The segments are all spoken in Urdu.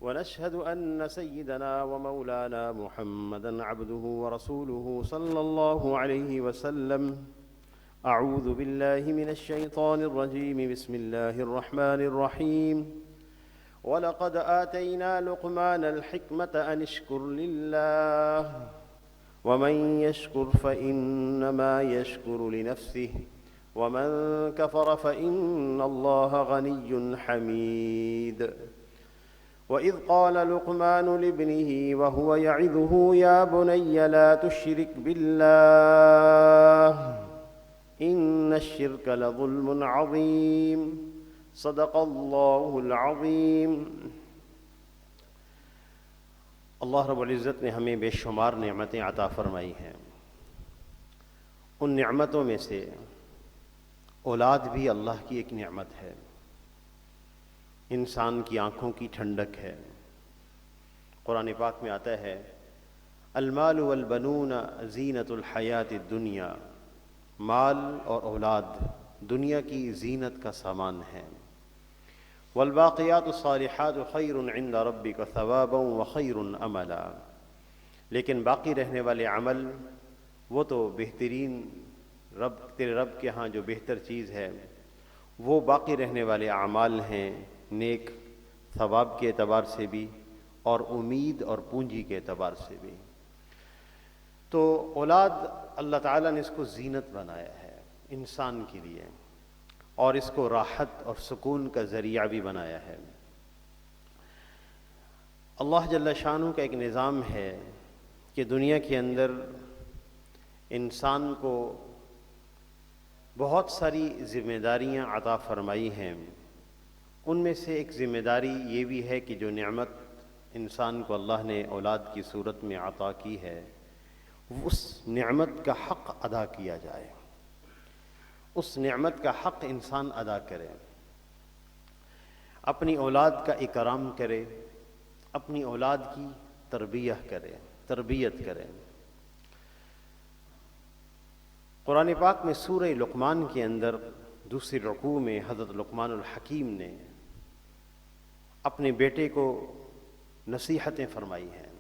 ونشهد أن سيدنا ومولانا محمدًا عبده ورسوله صلى الله عليه وسلم. أعوذ بالله من الشيطان الرجيم. بسم الله الرحمن الرحيم. ولقد آتينا لقمان الحكمة أن اشكر لله ومن يشكر فإنما يشكر لنفسه ومن كفر فإن الله غني حميد. وإذ قال لقمان لابنه وهو يعظه يا بني لا تشرك بالله إن الشرك لظلم عظيم. صدق اللہ العظیم. اللہ رب العزت نے ہمیں بے شمار نعمتیں عطا فرمائی ہیں. ان نعمتوں میں سے اولاد بھی اللہ کی ایک نعمت ہے، انسان کی آنکھوں کی ٹھنڈک ہے. قرآن پاک میں آتا ہے المال والبنون زینت الحیات الدنیا، مال اور اولاد دنیا کی زینت کا سامان ہے. والباقیات الصالحات خیر عند ربک ثوابا وخیر املا، لیکن باقی رہنے والے عمل وہ تو بہترین تیرے رب کے ہاں جو بہتر چیز ہے وہ باقی رہنے والے اعمال ہیں، نیک ثواب کے اعتبار سے بھی اور امید اور پونجی کے اعتبار سے بھی. تو اولاد اللہ تعالیٰ نے اس کو زینت بنایا ہے انسان کے لیے، اور اس کو راحت اور سکون کا ذریعہ بھی بنایا ہے. اللہ جل شانہ کا ایک نظام ہے کہ دنیا کے اندر انسان کو بہت ساری ذمہ داریاں عطا فرمائی ہیں. ان میں سے ایک ذمہ داری یہ بھی ہے کہ جو نعمت انسان کو اللہ نے اولاد کی صورت میں عطا کی ہے اس نعمت کا حق ادا کیا جائے، اس نعمت کا حق انسان ادا کرے، اپنی اولاد کا اکرام کرے، اپنی اولاد کی تربیت کرے. قرآن پاک میں سورہ لقمان کے اندر دوسری رکوع میں حضرت لقمان الحکیم نے اپنے بیٹے کو نصیحتیں فرمائی ہیں.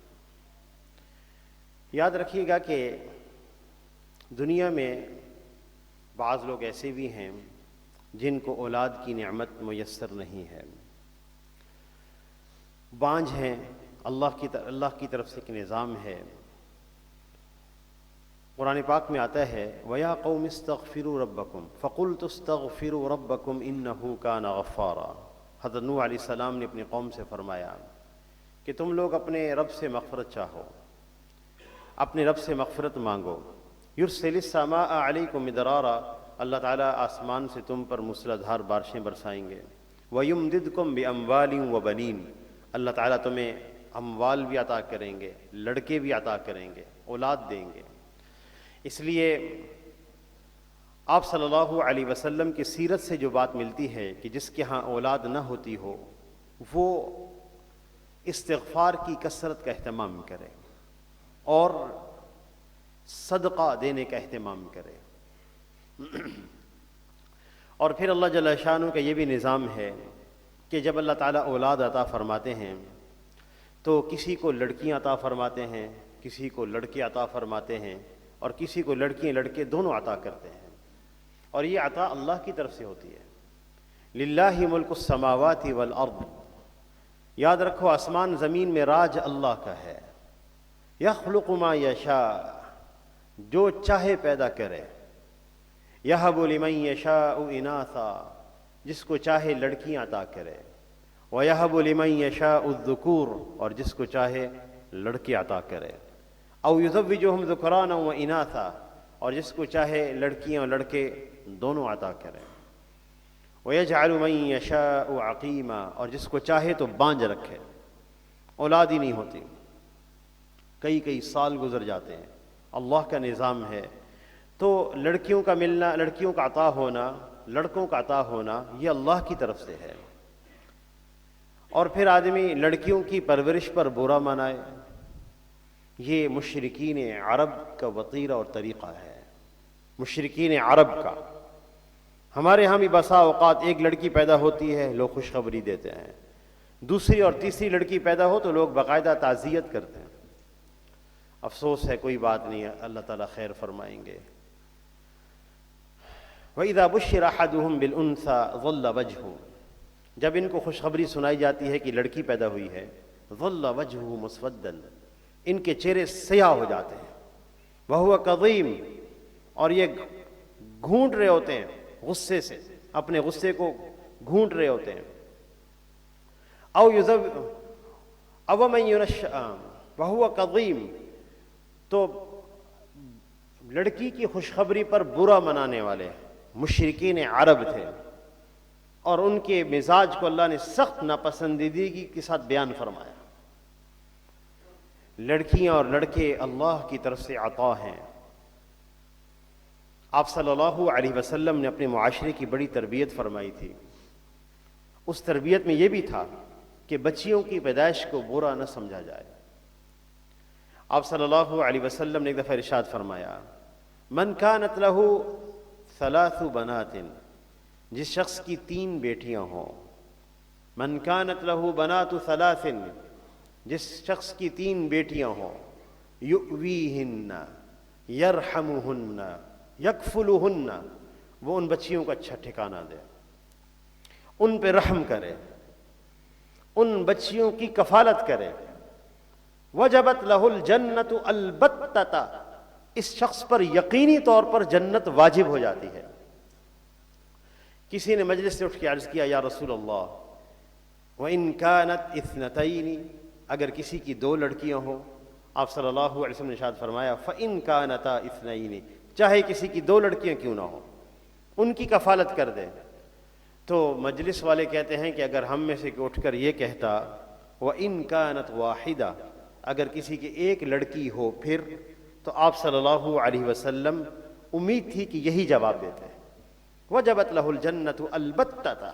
یاد رکھیے گا کہ دنیا میں بعض لوگ ایسے بھی ہیں جن کو اولاد کی نعمت میسر نہیں ہے، بانجھ ہیں. اللہ کی طرف سے ایک نظام ہے. قرآن پاک میں آتا ہے وَيَا قَوْمِ اسْتَغْفِرُوا رَبَّكُمْ فَقُلْتُ اسْتَغْفِرُوا رَبَّكُمْ إِنَّهُ كَانَ غَفَّارًا. حضرت نوح علیہ السلام نے اپنی قوم سے فرمایا کہ تم لوگ اپنے رب سے مغفرت چاہو، اپنے رب سے مغفرت مانگو. یرسل السماء علیکم مدرارا، اللہ تعالیٰ آسمان سے تم پر موسلادھار بارشیں برسائیں گے. وَيُمْدِدْكُمْ بِأَمْوَالٍ وَبَنِينَ، اللہ تعالیٰ تمہیں اموال بھی عطا کریں گے، لڑکے بھی عطا کریں گے، اولاد دیں گے. اس لیے آپ صلی اللہ علیہ وسلم کی سیرت سے جو بات ملتی ہے کہ جس کے ہاں اولاد نہ ہوتی ہو وہ استغفار کی کثرت کا اہتمام کرے اور صدقہ دینے کا اہتمام کرے. اور پھر اللہ جل شانہ کا یہ بھی نظام ہے کہ جب اللہ تعالیٰ اولاد عطا فرماتے ہیں تو کسی کو لڑکیاں عطا فرماتے ہیں، کسی کو لڑکے عطا فرماتے ہیں، اور کسی کو لڑکیاں لڑکے دونوں عطا کرتے ہیں. اور یہ عطا اللہ کی طرف سے ہوتی ہے. للہ ملک السماوات والارض، یاد رکھو آسمان زمین میں راج اللہ کا ہے. یخلق ما یشاء، جو چاہے پیدا کرے. یہب لمن یشاء اناثا، جس کو چاہے لڑکیاں عطا کرے. ویہب لمن یشاء الذکور، اور جس کو چاہے لڑکے عطا کرے. او یزوجہم ذکرانا و اناثا، اور جس کو چاہے لڑکیاں اور لڑکے دونوں عطا کرے. ویجعل من یشاء عقیما، اور جس کو چاہے تو بانجھ رکھے، اولاد ہی نہیں ہوتی، کئی سال گزر جاتے ہیں. اللہ کا نظام ہے. تو لڑکیوں کا ملنا، لڑکیوں کا عطا ہونا، لڑکوں کا عطا ہونا یہ اللہ کی طرف سے ہے. اور پھر آدمی لڑکیوں کی پرورش پر برا منائے، یہ مشرکین عرب کا وطیرہ اور طریقہ ہے. مشرکین عرب کا. ہمارے ہاں بھی بسا اوقات ایک لڑکی پیدا ہوتی ہے، لوگ خوشخبری دیتے ہیں. دوسری اور تیسری لڑکی پیدا ہو تو لوگ باقاعدہ تعزیت کرتے ہیں، افسوس ہے، کوئی بات نہیں ہے، اللہ تعالیٰ خیر فرمائیں گے۔ وَإِذَا بُشِّرَ أَحَدُهُمْ بِالْأُنثَىٰ ظَلَّ وَجْهُهُ، جب ان کو خوشخبری سنائی جاتی ہے کہ لڑکی پیدا ہوئی ہے، ظَلَّ وَجْهُهُ مُسْوَدًّا، ان کے چہرے سیاہ ہو جاتے ہیں، وَهُوَ كَظِيمٌ، اور یہ گھونٹ رہے ہوتے ہیں غصے سے، اپنے غصے کو گھونٹ رہے ہوتے ہیں۔ أَوْ مَن يُنَشَّأَ وَهُوَ كَظِيمٌ، تو لڑکی کی خوشخبری پر برا منانے والے مشرکین عرب تھے، اور ان کے مزاج کو اللہ نے سخت ناپسندیدگی کے ساتھ بیان فرمایا۔ لڑکیاں اور لڑکے اللہ کی طرف سے عطا ہیں۔ آپ صلی اللہ علیہ وسلم نے اپنے معاشرے کی بڑی تربیت فرمائی تھی۔ اس تربیت میں یہ بھی تھا کہ بچیوں کی پیدائش کو برا نہ سمجھا جائے۔ آپ صلی اللہ علیہ وسلم نے ایک دفعہ ارشاد فرمایا، من کانت لہ ثلاث بنات، جس شخص کی 3 بیٹیاں ہوں، من کانت لہ بنات ثلاث، جس شخص کی 3 بیٹیاں ہوں، یؤویہن، یرحمہن، یکفلہن، وہ ان بچیوں کو اچھا ٹھکانہ دے، ان پہ رحم کرے، ان بچیوں کی کفالت کرے، وجبت لہ الجنت البتۃ، اس شخص پر یقینی طور پر جنت واجب ہو جاتی ہے۔ کسی نے مجلس سے اٹھ کے عرض کیا، یا رسول اللہ، وَإِن كَانَتْ اثْنَتَيْنِ، اگر کسی کی 2 لڑکیاں ہوں، آپ صلی اللہ علیہ وسلم نے ارشاد فرمایا، فَإِن كَانَتَا اثْنَيْنِ، چاہے کسی کی 2 لڑکیاں کیوں نہ ہوں، ان کی کفالت کر دیں۔ تو مجلس والے کہتے ہیں کہ اگر ہم میں سے اٹھ کر یہ کہتا، وَإِن كَانَتْ وَاحِدَةً، اگر کسی کی 1 لڑکی ہو پھر، تو آپ صلی اللہ علیہ وسلم امید تھی کہ یہی جواب دیتے ہیں، وجبت لہ الجنت البتۃ،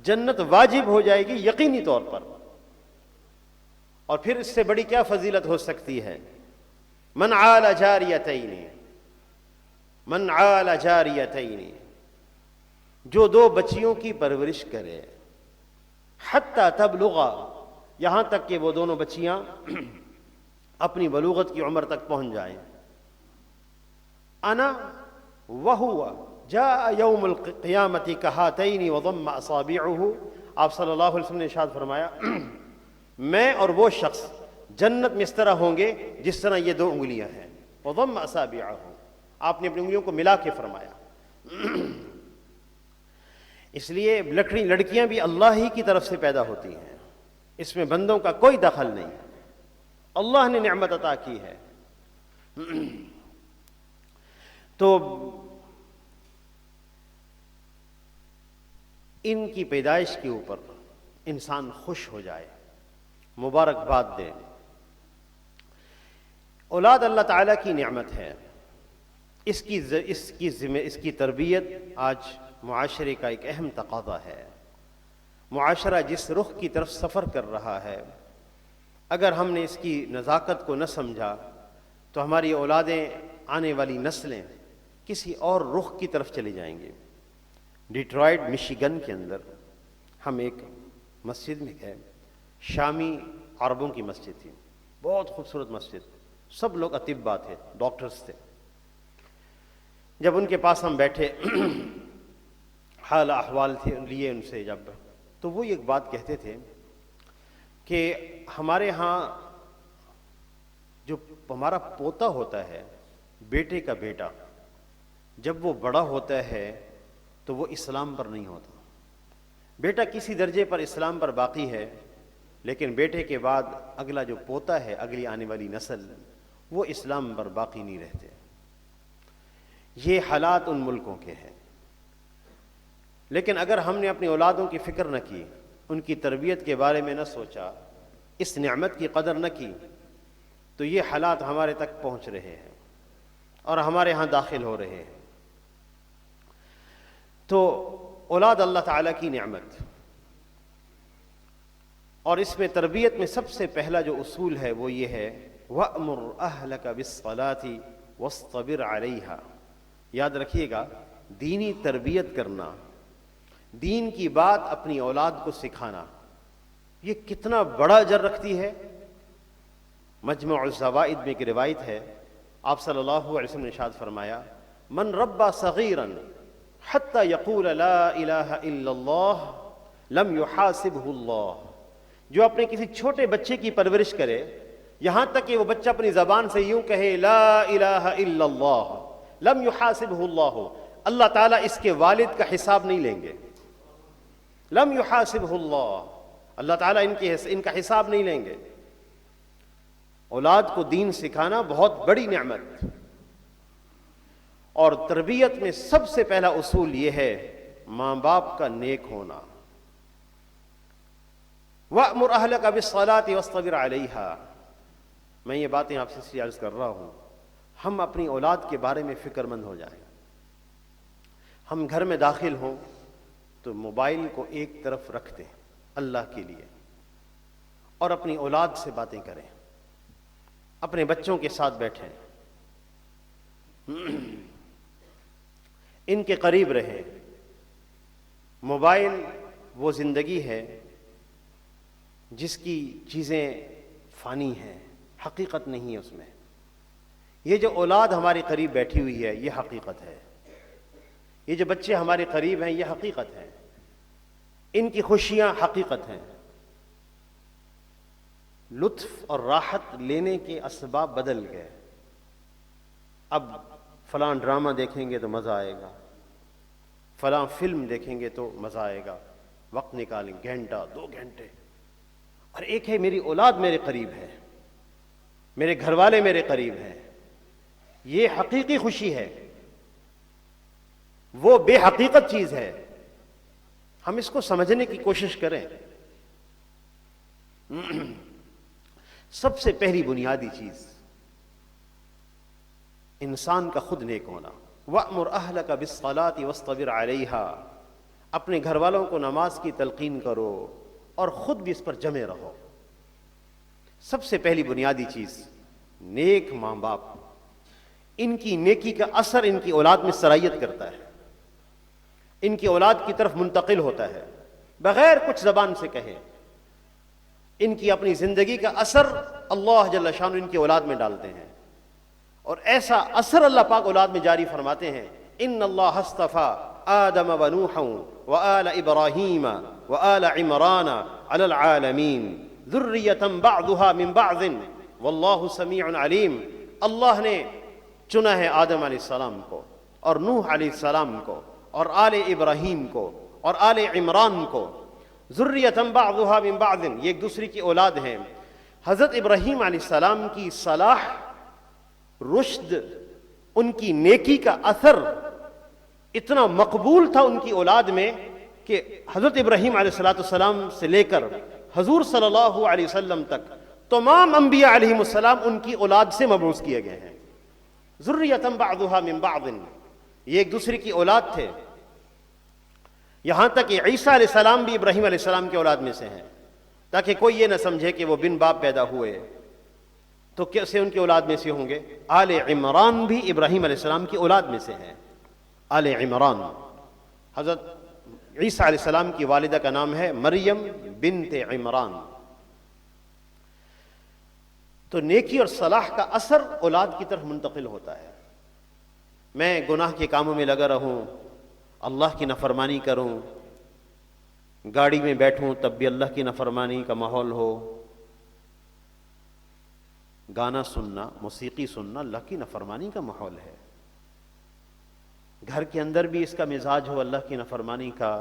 جنت واجب ہو جائے گی یقینی طور پر۔ اور پھر اس سے بڑی کیا فضیلت ہو سکتی ہے؟ من عال جاریتین، من عال جاریتین، جو 2 بچیوں کی پرورش کرے، حتی تبلغا، یہاں تک کہ وہ دونوں بچیاں اپنی بلوغت کی عمر تک پہنچ جائیں، انا وہو جاء یوم القیامت کہاتین وضم اصابعہ، آپ صلی اللہ علیہ وسلم نے ارشاد فرمایا، میں اور وہ شخص جنت میں اس طرح ہوں گے جس طرح یہ 2 انگلیاں ہیں، وضم اصابعہ، آپ نے اپنی انگلیوں کو ملا کے فرمایا۔ اس لیے لڑکیاں بھی اللہ ہی کی طرف سے پیدا ہوتی ہیں، اس میں بندوں کا کوئی دخل نہیں، اللہ نے نعمت عطا کی ہے۔ تو ان کی پیدائش کے اوپر انسان خوش ہو جائے، مبارکباد دے۔ اولاد اللہ تعالیٰ کی نعمت ہے، اس کی تربیت آج معاشرے کا ایک اہم تقاضا ہے۔ معاشرہ جس رخ کی طرف سفر کر رہا ہے، اگر ہم نے اس کی نزاکت کو نہ سمجھا تو ہماری اولادیں، آنے والی نسلیں کسی اور رخ کی طرف چلی جائیں گے۔ ڈیٹرائٹ مشیگن کے اندر ہم ایک مسجد میں گئے، شامی عربوں کی مسجد تھی، بہت خوبصورت مسجد، سب لوگ اطباء تھے، ڈاکٹرز تھے۔ جب ان کے پاس ہم بیٹھے، حال احوال لیے ان سے، جب تو وہ ایک بات کہتے تھے کہ ہمارے ہاں جو ہمارا پوتا ہوتا ہے، بیٹے کا بیٹا، جب وہ بڑا ہوتا ہے تو وہ اسلام پر نہیں ہوتا۔ بیٹا کسی درجے پر اسلام پر باقی ہے، لیکن بیٹے کے بعد اگلا جو پوتا ہے، اگلی آنے والی نسل، وہ اسلام پر باقی نہیں رہتے۔ یہ حالات ان ملکوں کے ہیں، لیکن اگر ہم نے اپنی اولادوں کی فکر نہ کی، ان کی تربیت کے بارے میں نہ سوچا، اس نعمت کی قدر نہ کی، تو یہ حالات ہمارے تک پہنچ رہے ہیں اور ہمارے ہاں داخل ہو رہے ہیں۔ تو اولاد اللہ تعالیٰ کی نعمت، اور اس میں تربیت میں سب سے پہلا جو اصول ہے وہ یہ ہے، وَأْمُرْ أَهْلَكَ بِالصَّلَاةِ وَاصْطَبِرْ عَلَيْهَا۔ یاد رکھیے گا، دینی تربیت کرنا، دین کی بات اپنی اولاد کو سکھانا، یہ کتنا بڑا اجر رکھتی ہے۔ مجمع الزوائد میں ایک روایت ہے، آپ صلی اللہ علیہ وسلم نے ارشاد فرمایا، من ربى صغيرا حتى يقول لا الہ الا اللہ لم يحاسبه اللہ، جو اپنے کسی چھوٹے بچے کی پرورش کرے یہاں تک کہ وہ بچہ اپنی زبان سے یوں کہے لا الہ الا اللہ، لم يحاسبه اللہ، اللہ تعالیٰ اس کے والد کا حساب نہیں لیں گے۔ لم يحاسبه اللہ، اللہ تعالیٰ ان کا حساب نہیں لیں گے۔ اولاد کو دین سکھانا بہت بڑی نعمت، اور تربیت میں سب سے پہلا اصول یہ ہے ماں باپ کا نیک ہونا۔ وَأْمُرْ أَهْلَكَ بِالصَّلَاةِ وَاصْطَبِرْ عَلَيْهَا، میں یہ باتیں آپ سے اس لیے عرض کر رہا ہوں، ہم اپنی اولاد کے بارے میں فکر مند ہو جائیں۔ ہم گھر میں داخل ہوں تو موبائل کو ایک طرف رکھ دیں اللہ کے لیے، اور اپنی اولاد سے باتیں کریں، اپنے بچوں کے ساتھ بیٹھیں، ان کے قریب رہیں۔ موبائل وہ زندگی ہے جس کی چیزیں فانی ہیں، حقیقت نہیں ہے اس میں۔ یہ جو اولاد ہمارے قریب بیٹھی ہوئی ہے یہ حقیقت ہے، یہ جو بچے ہمارے قریب ہیں یہ حقیقت ہے، ان کی خوشیاں حقیقت ہیں۔ لطف اور راحت لینے کے اسباب بدل گئے، اب فلاں ڈرامہ دیکھیں گے تو مزہ آئے گا، فلاں فلم دیکھیں گے تو مزہ آئے گا، وقت نکالیں گھنٹہ 2 گھنٹے، اور ایک ہے میری اولاد میرے قریب ہے، میرے گھر والے میرے قریب ہیں، یہ حقیقی خوشی ہے، وہ بے حقیقت چیز ہے۔ ہم اس کو سمجھنے کی کوشش کریں۔ سب سے پہلی بنیادی چیز انسان کا خود نیک ہونا۔ وَأْمُرْ أَهْلَكَ بِالصَّلَاةِ وَاصْطَبِرْ عَلَيْهَا، اپنے گھر والوں کو نماز کی تلقین کرو اور خود بھی اس پر جمے رہو۔ سب سے پہلی بنیادی چیز نیک ماں باپ، ان کی نیکی کا اثر ان کی اولاد میں سرایت کرتا ہے، ان کی اولاد کی طرف منتقل ہوتا ہے، بغیر کچھ زبان سے کہے۔ ان کی اپنی زندگی کا اثر اللہ جل شانہ ان کی اولاد میں ڈالتے ہیں، اور ایسا اثر اللہ پاک اولاد میں جاری فرماتے ہیں۔ ان اللہ اصطفى آدم ونوحا وآل ابراہیم وآل عمران علی العالمین ذریۃ بعضها من بعض واللہ سمیع علیم۔ اللہ نے چنا ہے آدم علیہ السلام کو اور نوح علیہ السلام کو اور آل ابراہیم کو اور آل عمران کو، ذریۃ بعضها من بعض، یہ ایک دوسرے کی اولاد ہیں۔ حضرت ابراہیم علیہ السلام کی صلاح، رشد، ان کی نیکی کا اثر اتنا مقبول تھا ان کی اولاد میں کہ حضرت ابراہیم علیہ السلام سے لے کر حضور صلی اللہ علیہ وسلم تک تمام انبیاء علیہم السلام ان کی اولاد سے مبعوث کیے گئے ہیں۔ ذریۃ بعضها من بعض، یہ ایک دوسرے کی اولاد تھے، یہاں تک کہ عیسیٰ علیہ السلام بھی ابراہیم علیہ السلام کی اولاد میں سے ہیں، تاکہ کوئی یہ نہ سمجھے کہ وہ بن باپ پیدا ہوئے تو کیسے ان کی اولاد میں سے ہوں گے۔ آل عمران بھی ابراہیم علیہ السلام کی اولاد میں سے ہیں۔ آل عمران، حضرت عیسیٰ علیہ السلام کی والدہ کا نام ہے مریم بنت عمران۔ تو نیکی اور صلاح کا اثر اولاد کی طرف منتقل ہوتا ہے۔ میں گناہ کے کاموں میں لگا رہوں، اللہ کی نافرمانی کروں، گاڑی میں بیٹھوں تب بھی اللہ کی نافرمانی کا ماحول ہو، گانا سننا، موسیقی سننا اللہ کی نافرمانی کا ماحول ہے، گھر کے اندر بھی اس کا مزاج ہو اللہ کی نافرمانی کا۔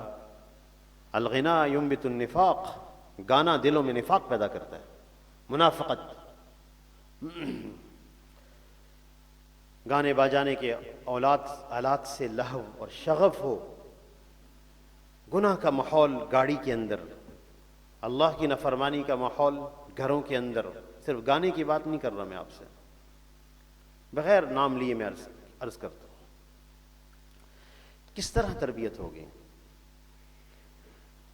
الغنا ينبت النفاق، گانا دلوں میں نفاق پیدا کرتا ہے، منافقت۔ گانے باجانے کے آلات سے لہو اور شغف ہو، گناہ کا ماحول گاڑی کے اندر، اللہ کی نافرمانی کا ماحول گھروں کے اندر۔ صرف گانے کی بات نہیں کر رہا میں آپ سے، بغیر نام لیے میں عرض کرتا ہوں۔ کس طرح تربیت ہوگی؟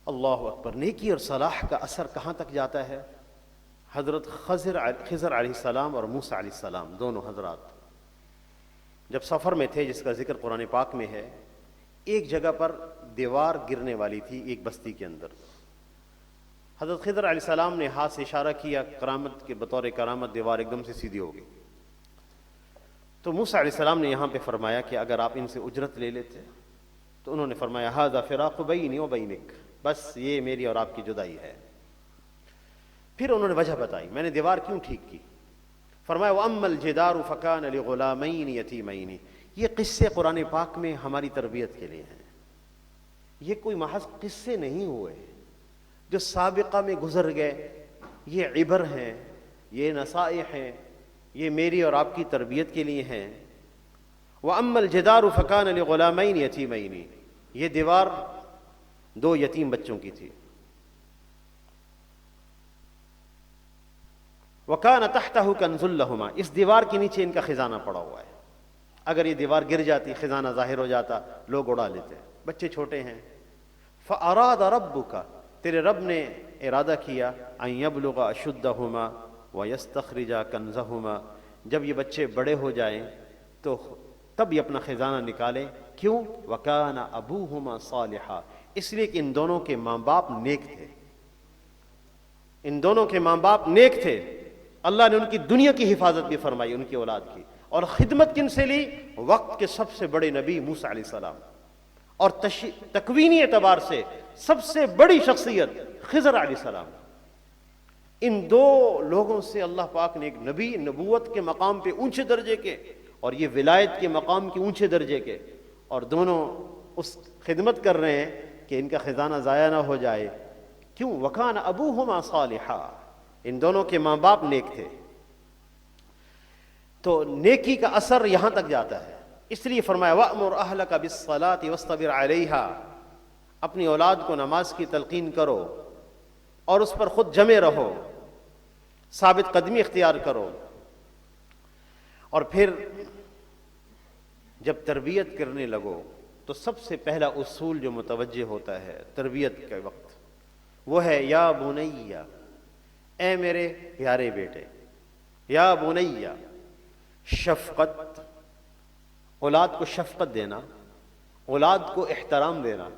اللہ اکبر۔ نیکی اور صلاح کا اثر کہاں تک جاتا ہے؟ حضرت خضر علیہ السلام اور موسیٰ علیہ السلام دونوں حضرات جب سفر میں تھے، جس کا ذکر قرآن پاک میں ہے، ایک جگہ پر دیوار گرنے والی تھی ایک بستی کے اندر۔ حضرت خضر علیہ السلام نے ہاتھ سے اشارہ کیا، کرامت کے بطور کرامت دیوار ایک دم سے سیدھی ہو گئی۔ تو موسیٰ علیہ السلام نے یہاں پہ فرمایا کہ اگر آپ ان سے اجرت لے لیتے، تو انہوں نے فرمایا ھذا فراق بینی و بینک، بس یہ میری اور آپ کی جدائی ہے۔ پھر انہوں نے وجہ بتائی، میں نے دیوار کیوں ٹھیک کی؟ فرمایا وَأَمَّا الْجِدَارُ فَكَانَ لِغُلَامَيْنِ يَتِيمَيْنِ۔ یہ قصے قرآن پاک میں ہماری تربیت کے لیے ہیں، یہ کوئی محض قصے نہیں ہوئے جو سابقہ میں گزر گئے، یہ عبر ہیں، یہ نصائح ہیں، یہ میری اور آپ کی تربیت کے لیے ہیں۔ وَأَمَّا الْجِدَارُ فَكَانَ لِغُلَامَيْنِ يَتِيمَيْنِ، یہ دیوار دو یتیم بچوں کی تھی۔ وَكَانَ تَحْتَهُ كَنْزٌ لَهُمَا، اس دیوار کے نیچے ان کا خزانہ پڑا ہوا ہے، اگر یہ دیوار گر جاتی خزانہ ظاہر ہو جاتا، لوگ اڑا لیتے، بچے چھوٹے ہیں۔ فَأَرَادَ رَبُّكَ، تیرے رب نے ارادہ کیا، أَن يَبْلُغَ أَشُدَّهُمَا وَيَسْتَخْرِجَ كَنْزَهُمَا، جب یہ بچے بڑے ہو جائیں تو تب یہ اپنا خزانہ نکالیں۔ کیوں؟ وَكَانَ أَبُوهُمَا صَالِحًا، اس لیے کہ ان دونوں کے ماں باپ نیک تھے، ان دونوں کے ماں باپ نیک تھے۔ اللہ نے ان کی دنیا کی حفاظت بھی فرمائی، ان کی اولاد کی، اور خدمت کن سے لی؟ وقت کے سب سے بڑے نبی موسیٰ علیہ السلام، اور تکوینی اعتبار سے سب سے بڑی شخصیت خضر علیہ السلام۔ ان دو لوگوں سے اللہ پاک نے ایک نبی نبوت کے مقام پہ اونچے درجے کے، اور یہ ولایت کے مقام کے اونچے درجے کے، اور دونوں اس خدمت کر رہے ہیں کہ ان کا خزانہ ضائع نہ ہو جائے۔ کیوں؟ وَكَانَ أَبُوهُمَا صَالِحًا، ان دونوں کے ماں باپ نیک تھے۔ تو نیکی کا اثر یہاں تک جاتا ہے، اس لیے فرمایا وَأْمُرْ أَهْلَكَ بِالصَّلَاةِ وَاصْطَبِرْ عَلَيْهَا، اپنی اولاد کو نماز کی تلقین کرو اور اس پر خود جمے رہو، ثابت قدمی اختیار کرو۔ اور پھر جب تربیت کرنے لگو تو سب سے پہلا اصول جو متوجہ ہوتا ہے تربیت کے وقت وہ ہے یا بنیا، اے میرے پیارے بیٹے، یا بنیا، شفقت، اولاد کو شفقت دینا، اولاد کو احترام دینا۔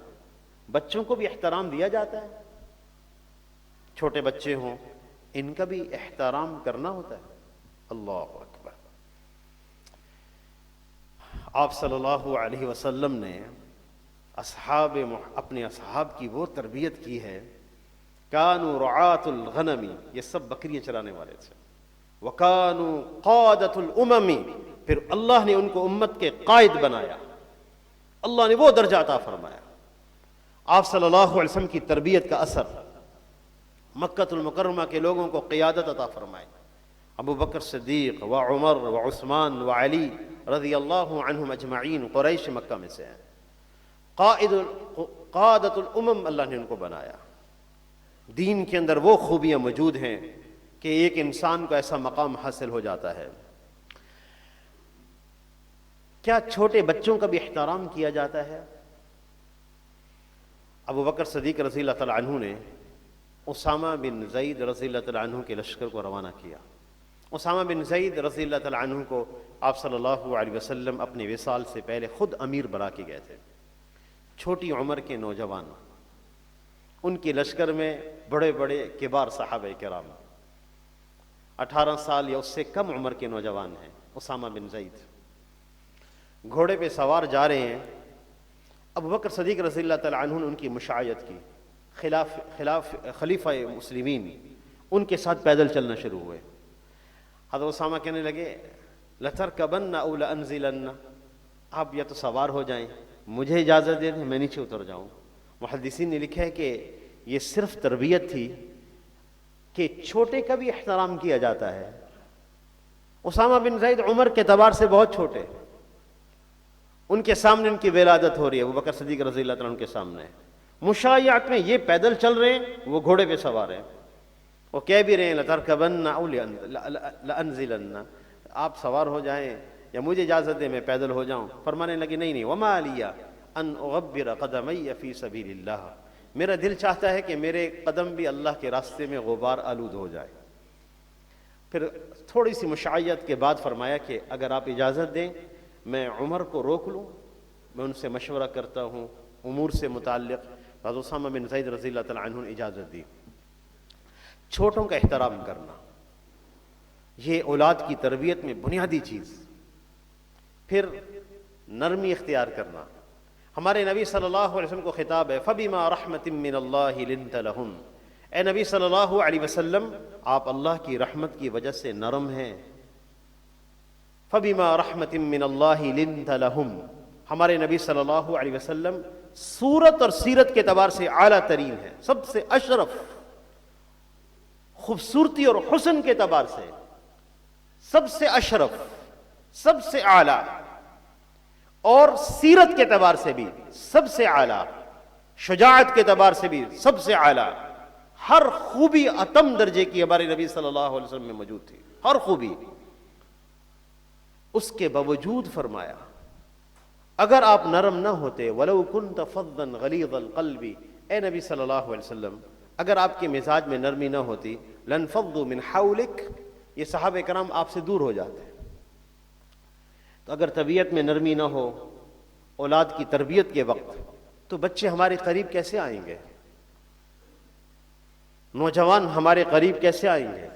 بچوں کو بھی احترام دیا جاتا ہے، چھوٹے بچے ہوں ان کا بھی احترام کرنا ہوتا ہے۔ اللہ اکبر۔ آپ صلی اللہ علیہ وسلم نے اپنے اصحاب کی وہ تربیت کی ہے، کانوا رعاة الغنم، یہ سب بکریاں چرانے والے تھے، وکانوا قادۃ الامم، پھر اللہ نے ان کو امت کے قائد بنایا، اللہ نے وہ درجہ عطا فرمایا۔ آپ صلی اللہ علیہ وسلم کی تربیت کا اثر مکہ المکرمہ کے لوگوں کو قیادت عطا فرمائے۔ ابو بکر صدیق و عمر و عثمان و علی رضی اللہ عنہم اجمعین قریش مکہ میں سے ہیں، قادۃ الامم اللہ نے ان کو بنایا۔ دین کے اندر وہ خوبیاں موجود ہیں کہ ایک انسان کو ایسا مقام حاصل ہو جاتا ہے۔ کیا چھوٹے بچوں کا بھی احترام کیا جاتا ہے؟ ابو بکر صدیق رضی اللہ تعالیٰ عنہ نے اسامہ بن زید رضی اللہ تعالیٰ عنہ کے لشکر کو روانہ کیا۔ اسامہ بن زید رضی اللہ تعالیٰ عنہ کو آپ صلی اللہ علیہ وسلم اپنے وصال سے پہلے خود امیر بنا کے گئے تھے۔ چھوٹی عمر کے نوجوان، ان کے لشکر میں بڑے بڑے کبار صحابہ کرام، 18 سال یا اس سے کم عمر کے نوجوان ہیں۔ اسامہ بن زید گھوڑے پہ سوار جا رہے ہیں، ابو بکر صدیق رضی اللہ تعالیٰ عنہ نے ان کی مشایعت کی، خلیفہ مسلمین ان کے ساتھ پیدل چلنا شروع ہوئے۔ حضرت اسامہ کہنے لگے لَتَرْكَبَنَّ أَوْ لَأَنزِلَنَّ، آپ یا تو سوار ہو جائیں، مجھے اجازت دے دیں میں نیچے اتر جاؤں۔ محدثین نے لکھا ہے کہ یہ صرف تربیت تھی کہ چھوٹے کا بھی احترام کیا جاتا ہے۔ اسامہ بن زید عمر کے اعتبار سے بہت چھوٹے، ان کے سامنے ان کی ولادت ہو رہی ہے، ابو بکر صدیق رضی اللہ تعالیٰ عنہ کے سامنے مشایعت میں یہ پیدل چل رہے ہیں، وہ گھوڑے پہ سوار ہیں، وہ کہہ بھی رہے ہیں لَتَرْكَبَنَّ أَوْ لَأَنزِلَنَّ، آپ سوار ہو جائیں یا مجھے اجازت دیں میں پیدل ہو جاؤں۔ فرمانے لگے نہیں وَمَا لِيَ أَنْ أُغَبِّرَ قَدَمَيَّ فِي سَبِيلِ اللَّهِ، میرا دل چاہتا ہے کہ میرے قدم بھی اللہ کے راستے میں غبار آلود ہو جائے۔ پھر تھوڑی سی مشایعت کے بعد فرمایا کہ اگر آپ اجازت دیں میں عمر کو روک لوں، میں ان سے مشورہ کرتا ہوں امور سے متعلق۔ حضرت اسامہ بن زید رضی اللہ تعالیٰ عنہ نے اجازت دی۔ چھوٹوں کا احترام کرنا، یہ اولاد کی تربیت میں بنیادی چیز۔ پھر نرمی اختیار کرنا۔ ہمارے نبی صلی اللہ علیہ وسلم کو خطاب ہے، فَبِمَا رَحْمَةٍ مِّنَ اللَّهِ لِنْتَ لَهُمْ، اے نبی صلی اللہ علیہ وسلم آپ اللہ کی رحمت کی وجہ سے نرم ہیں۔ فَبِمَا رَحْمَةٍ مِّنَ اللَّهِ لِنْتَ لَهُمْ، ہمارے نبی صلی اللہ علیہ وسلم صورت اور سیرت کے اعتبار سے اعلیٰ ترین ہے، سب سے اشرف، خوبصورتی اور حسن کے اعتبار سے سب سے اشرف، سب سے اعلیٰ، اور سیرت کے اعتبار سے بھی سب سے اعلیٰ، شجاعت کے اعتبار سے بھی سب سے اعلیٰ، ہر خوبی اتم درجے کی ہمارے نبی صلی اللہ علیہ وسلم میں موجود تھی، ہر خوبی۔ اس کے باوجود فرمایا اگر آپ نرم نہ ہوتے، وَلَوْ كُنْتَ فَظًّا غَلِيظَ الْقَلْبِ، اے نبی صلی اللہ علیہ وسلم اگر آپ کے مزاج میں نرمی نہ ہوتی، لَانْفَضُّوا مِنْ حَوْلِكَ، یہ صحابہ کرام آپ سے دور ہو جاتے۔ تو اگر طبیعت میں نرمی نہ ہو اولاد کی تربیت کے وقت، تو بچے ہمارے قریب کیسے آئیں گے؟ نوجوان ہمارے قریب کیسے آئیں گے؟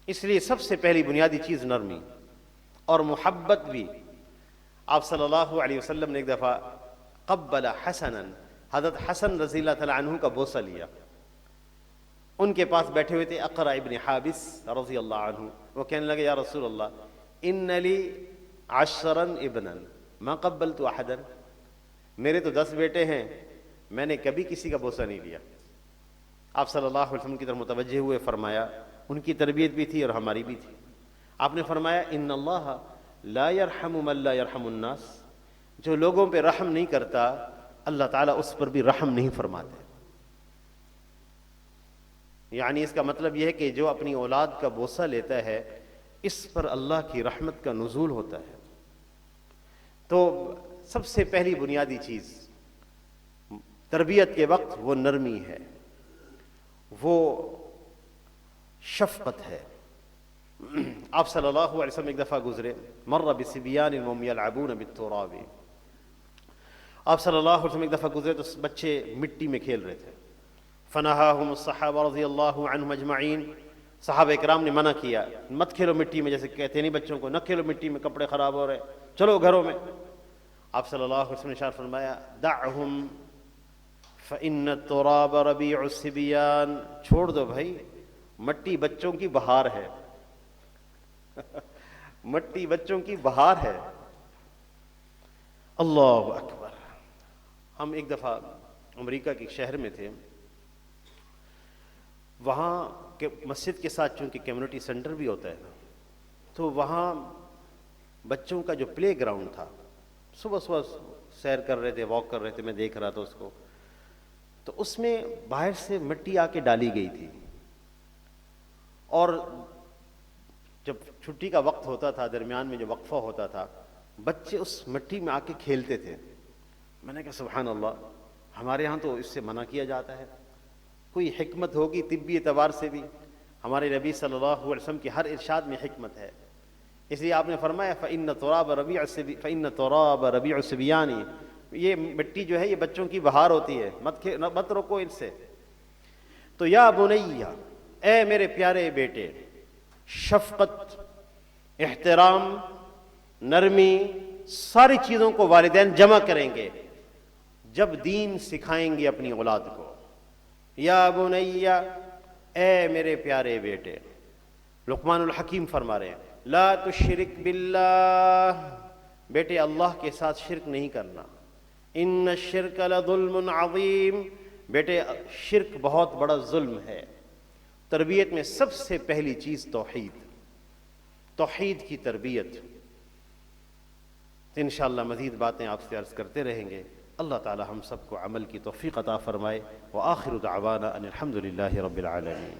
اس لیے سب سے پہلی بنیادی چیز نرمی اور محبت بھی۔ آپ صلی اللہ علیہ وسلم نے ایک دفعہ قبل حسنا، حضرت حسن رضی اللہ تعالیٰ عنہ کا بوسہ لیا۔ ان کے پاس بیٹھے ہوئے تھے اقرع ابن حابس رضی اللہ عنہ، وہ کہنے لگے یا رسول اللہ ان لی 10 ابنا ما قبلت احدا، میرے تو 10 بیٹے ہیں، میں نے کبھی کسی کا بوسہ نہیں لیا۔ آپ صلی اللہ علیہ وسلم کی طرف متوجہ ہوئے، فرمایا ان کی تربیت بھی تھی اور ہماری بھی تھی۔ آپ نے فرمایا ان اللہ لا يرحم من لا يرحم الناس، جو لوگوں پہ رحم نہیں کرتا اللہ تعالیٰ اس پر بھی رحم نہیں فرماتے۔ یعنی اس کا مطلب یہ ہے کہ جو اپنی اولاد کا بوسہ لیتا ہے اس پر اللہ کی رحمت کا نزول ہوتا ہے۔ تو سب سے پہلی بنیادی چیز تربیت کے وقت وہ نرمی ہے، وہ شفقت ہے۔ آپ صلی اللہ علیہ وسلم ایک دفعہ گزرے، مر بصبیان وهم يلعبون بالتراب، آپ صلی اللہ علیہ وسلم ایک دفعہ گزرے تو بچے مٹی میں کھیل رہے تھے، فنہاہم الصحابہ رضی اللہ عنہم اجمعین، صحابہ اکرام نے منع کیا، مت کھیلو مٹی میں، جیسے کہتے نہیں بچوں کو نہ کھیلو مٹی میں، کپڑے خراب ہو رہے، چلو گھروں میں۔ آپ صلی اللہ علیہ وسلم نے ارشاد فرمایا دعہم فإن التراب ربیع الصبیان، چھوڑ دو بھائی، مٹی بچوں کی بہار ہے، مٹی بچوں کی بہار ہے۔ اللہ اکبر۔ ہم ایک دفعہ امریکہ کے شہر میں تھے، وہاں مسجد کے ساتھ چونکہ کمیونٹی سینٹر بھی ہوتا ہے نا، تو وہاں بچوں کا جو پلے گراؤنڈ تھا، صبح صبح سیر کر رہے تھے، واک کر رہے تھے، میں دیکھ رہا تھا اس کو، تو اس میں باہر سے مٹی آ کے ڈالی گئی تھی، اور جب چھٹی کا وقت ہوتا تھا، درمیان میں جو وقفہ ہوتا تھا، بچے اس مٹی میں آ کے کھیلتے تھے۔ میں نے کہا سبحان اللہ، ہمارے ہاں تو اس سے منع کیا جاتا ہے، کوئی حکمت ہوگی طبی اعتبار سے بھی، ہمارے نبی صلی اللہ علیہ وسلم کی ہر ارشاد میں حکمت ہے۔ اس لیے آپ نے فرمایا فإن تراب ربیع الصبیان، یہ مٹی جو ہے یہ بچوں کی بہار ہوتی ہے، مت روکو ان سے۔ تو یا بنی، اے میرے پیارے بیٹے، شفقت، احترام، نرمی، ساری چیزوں کو والدین جمع کریں گے جب دین سکھائیں گے اپنی اولاد کو۔ یا بنی، اے میرے پیارے بیٹے، لقمان الحکیم فرما رہے ہیں لا تشرک باللہ، بیٹے اللہ کے ساتھ شرک نہیں کرنا، ان الشرک لظلم عظیم، بیٹے شرک بہت بڑا ظلم ہے۔ تربیت میں سب سے پہلی چیز توحید کی تربیت۔ انشاءاللہ مزید باتیں آپ سے عرض کرتے رہیں گے۔ اللہ تعالی ہم سب کو عمل کی توفیق عطا فرمائے۔ وآخر دعوانا ان الحمد للہ رب العالمین۔